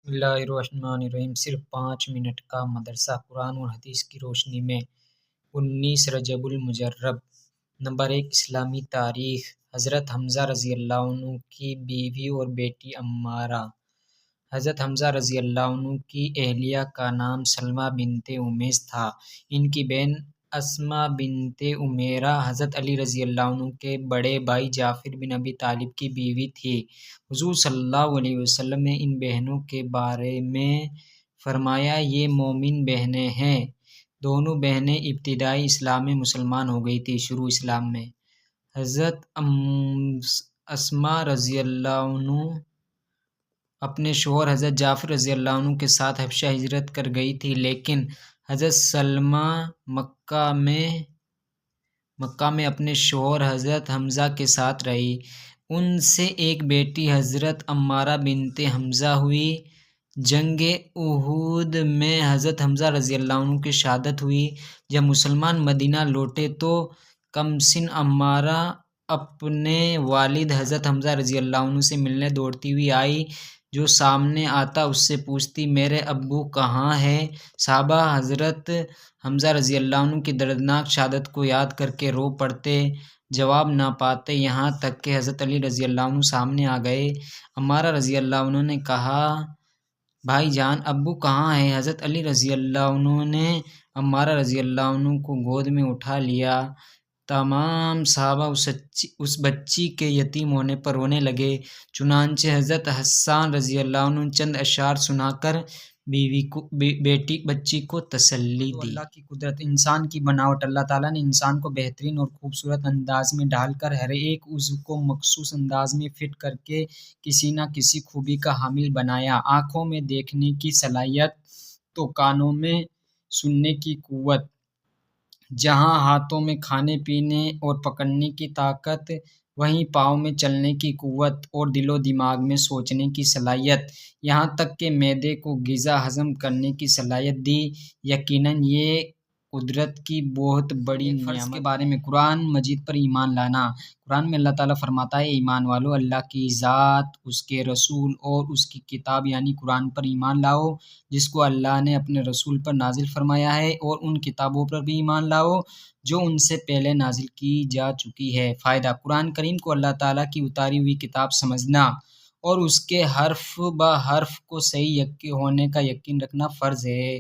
بسم اللہ الرحمن الرحیم۔ صرف 5 منٹ کا مدرسہ قرآن اور حدیث کی روشنی میں 19 رجب المجرب۔ نمبر 1، اسلامی تاریخ۔ حضرت حمزہ رضی اللہ عنہ کی بیوی اور بیٹی عمارہ۔ حضرت حمزہ رضی اللہ عنہ کی اہلیہ کا نام سلمہ بنت امیس تھا۔ ان کی بہن اسماء بنت امیرہ حضرت علی رضی اللہ عنہ کے بڑے بھائی جعفر بن ابی طالب کی بیوی تھی۔ حضور صلی اللہ علیہ وسلم نے ان بہنوں کے بارے میں فرمایا، یہ مومن بہنیں ہیں۔ دونوں بہنیں ابتدائی اسلام میں مسلمان ہو گئی تھیں۔ شروع اسلام میں حضرت اسماء رضی اللہ عنہ اپنے شوہر حضرت جعفر رضی اللہ عنہ کے ساتھ حبشہ ہجرت کر گئی تھی، لیکن حضرت سلمہ مکہ میں اپنے شوہر حضرت حمزہ کے ساتھ رہی۔ ان سے ایک بیٹی حضرت عمارہ بنت حمزہ ہوئی۔ جنگ احد میں حضرت حمزہ رضی اللہ عنہ کی شہادت ہوئی۔ جب مسلمان مدینہ لوٹے تو کمسن عمارہ اپنے والد حضرت حمزہ رضی اللہ عنہ سے ملنے دوڑتی ہوئی آئی۔ جو سامنے آتا اس سے پوچھتی، میرے ابو کہاں ہیں؟ صحابہ حضرت حمزہ رضی اللہ عنہ کی دردناک شہادت کو یاد کر کے رو پڑتے، جواب نہ پاتے، یہاں تک کہ حضرت علی رضی اللہ عنہ سامنے آ گئے۔ عمارہ رضی اللہ عنہ نے کہا، بھائی جان، ابو کہاں ہیں؟ حضرت علی رضی اللہ عنہ نے عمارہ رضی اللہ عنہ کو گود میں اٹھا لیا۔ تمام صحابہ اس بچی کے یتیم ہونے پر رونے لگے۔ چنانچہ حضرت حسان رضی اللہ عنہ چند اشعار سنا کر بچی کو تسلی دی۔ اللہ کی قدرت، انسان کی بناوٹ۔ اللہ تعالیٰ نے انسان کو بہترین اور خوبصورت انداز میں ڈھال کر ہر ایک عضو کو مخصوص انداز میں فٹ کر کے کسی نہ کسی خوبی کا حامل بنایا۔ آنکھوں میں دیکھنے کی صلاحیت تو کانوں میں سننے کی قوت، جہاں ہاتھوں میں کھانے پینے اور پکڑنے کی طاقت، وہیں پاؤں میں چلنے کی قوت اور دل و دماغ میں سوچنے کی صلاحیت، یہاں تک کہ معدے کو غذا ہضم کرنے کی صلاحیت دی۔ یقیناً یہ قدرت کی بہت بڑی نعمت۔ کے بارے میں قرآن مجید پر ایمان لانا۔ قرآن میں اللہ تعالیٰ فرماتا ہے، ایمان والو، اللہ کی ذات، اس کے رسول اور اس کی کتاب یعنی قرآن پر ایمان لاؤ، جس کو اللہ نے اپنے رسول پر نازل فرمایا ہے، اور ان کتابوں پر بھی ایمان لاؤ جو ان سے پہلے نازل کی جا چکی ہے۔ فائدہ: قرآن کریم کو اللہ تعالیٰ کی اتاری ہوئی کتاب سمجھنا اور اس کے حرف بہ حرف کو صحیح ہونے کا یقین رکھنا فرض ہے۔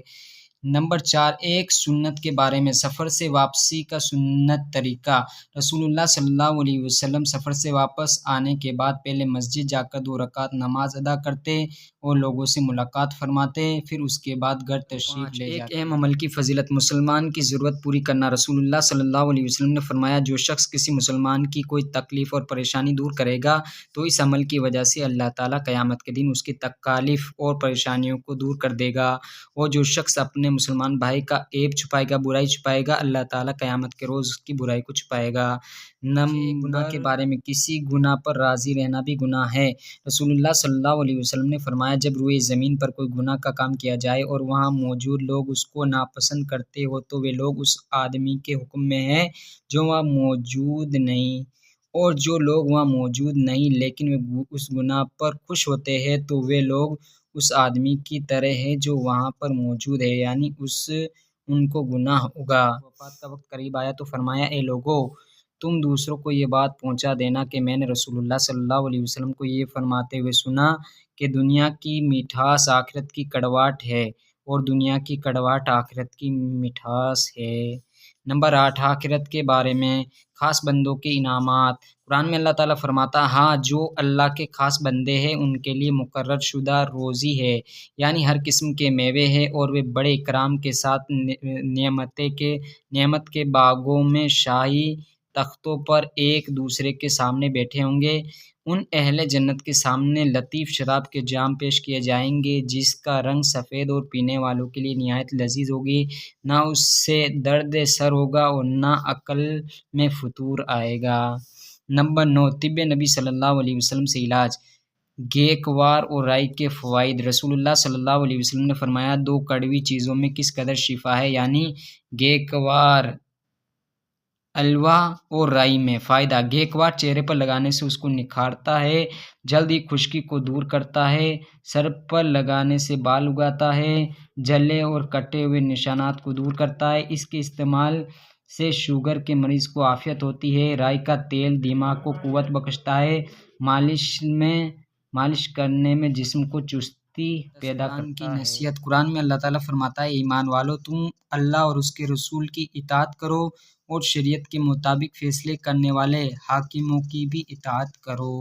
نمبر 4، ایک سنت کے بارے میں۔ سفر سے واپسی کا سنت طریقہ۔ رسول اللہ صلی اللہ علیہ وسلم سفر سے واپس آنے کے بعد پہلے مسجد جا کر 2 رکعت نماز ادا کرتے اور لوگوں سے ملاقات فرماتے، پھر اس کے بعد گھر تشریف لے جاتے۔ ایک اہم عمل کی فضیلت، مسلمان کی ضرورت پوری کرنا۔ رسول اللہ صلی اللہ علیہ وسلم نے فرمایا، جو شخص کسی مسلمان کی کوئی تکلیف اور پریشانی دور کرے گا تو اس عمل کی وجہ سے اللہ تعالیٰ قیامت کے دن اس کی تکالیف اور پریشانیوں کو دور کر دے گا، اور جو شخص اپنے مسلمان بھائی کا عیب چھپائے گا، برائی چھپائے گا، اللہ تعالیٰ قیامت کے روز اس کی برائی کو چھپائے گا۔ گناہ کے بارے میں۔ کسی گناہ پر راضی رہنا بھی گناہ ہے۔ رسول اللہ صلی اللہ علیہ وسلم نے فرمایا، جب روئے زمین پر کوئی گناہ کا کام کیا جائے اور وہاں موجود لوگ اس کو ناپسند کرتے ہو تو وہ لوگ اس آدمی کے حکم میں ہیں جو وہاں موجود نہیں، اور جو لوگ وہاں موجود نہیں لیکن وہ اس گناہ پر خوش ہوتے ہیں تو وہ لوگ اس آدمی کی طرح ہیں جو وہاں پر موجود ہے، یعنی ان کو گناہ ہوگا۔ وفات کا وقت قریب آیا تو فرمایا، اے لوگو، تم دوسروں کو یہ بات پہنچا دینا کہ میں نے رسول اللہ صلی اللہ علیہ وسلم کو یہ فرماتے ہوئے سنا کہ دنیا کی مٹھاس آخرت کی کڑواہٹ ہے، اور دنیا کی کڑواہٹ آخرت کی مٹھاس ہے۔ نمبر 8، آخرت کے بارے میں۔ خاص بندوں کے انعامات۔ قرآن میں اللہ تعالیٰ فرماتا، ہاں، جو اللہ کے خاص بندے ہیں ان کے لیے مقرر شدہ روزی ہے، یعنی ہر قسم کے میوے ہیں، اور وہ بڑے اکرام کے ساتھ نعمت کے باغوں میں شاہی تختوں پر ایک دوسرے کے سامنے بیٹھے ہوں گے۔ ان اہل جنت کے سامنے لطیف شراب کے جام پیش کیے جائیں گے جس کا رنگ سفید اور پینے والوں کے لیے نہایت لذیذ ہوگی، نہ اس سے درد سر ہوگا اور نہ عقل میں فتور آئے گا۔ نمبر 9، طب نبی صلی اللہ علیہ وسلم سے علاج۔ گیکوار اور رائی کے فوائد۔ رسول اللہ صلی اللہ علیہ وسلم نے فرمایا، 2 کڑوی چیزوں میں کس قدر شفا ہے، یعنی گیکوار الوا اور رائی میں فائدہ: گیکوار چہرے پر لگانے سے اس کو نکھارتا ہے، جلد ہی خشکی کو دور کرتا ہے، سر پر لگانے سے بال اگاتا ہے، جلے اور کٹے ہوئے نشانات کو دور کرتا ہے۔ اس کے استعمال سے شوگر کے مریض کو عافیت ہوتی ہے۔ رائی کا تیل دماغ کو قوت بخشتا ہے، مالش کرنے میں جسم کو چستی پیدا کرتا ہے۔ نصیحت: قرآن میں اللہ تعالیٰ فرماتا ہے، ایمان والو تم اللہ اور اس کے رسول کی اطاعت کرو اور شریعت کے مطابق فیصلے کرنے والے حاکموں کی بھی اطاعت کرو۔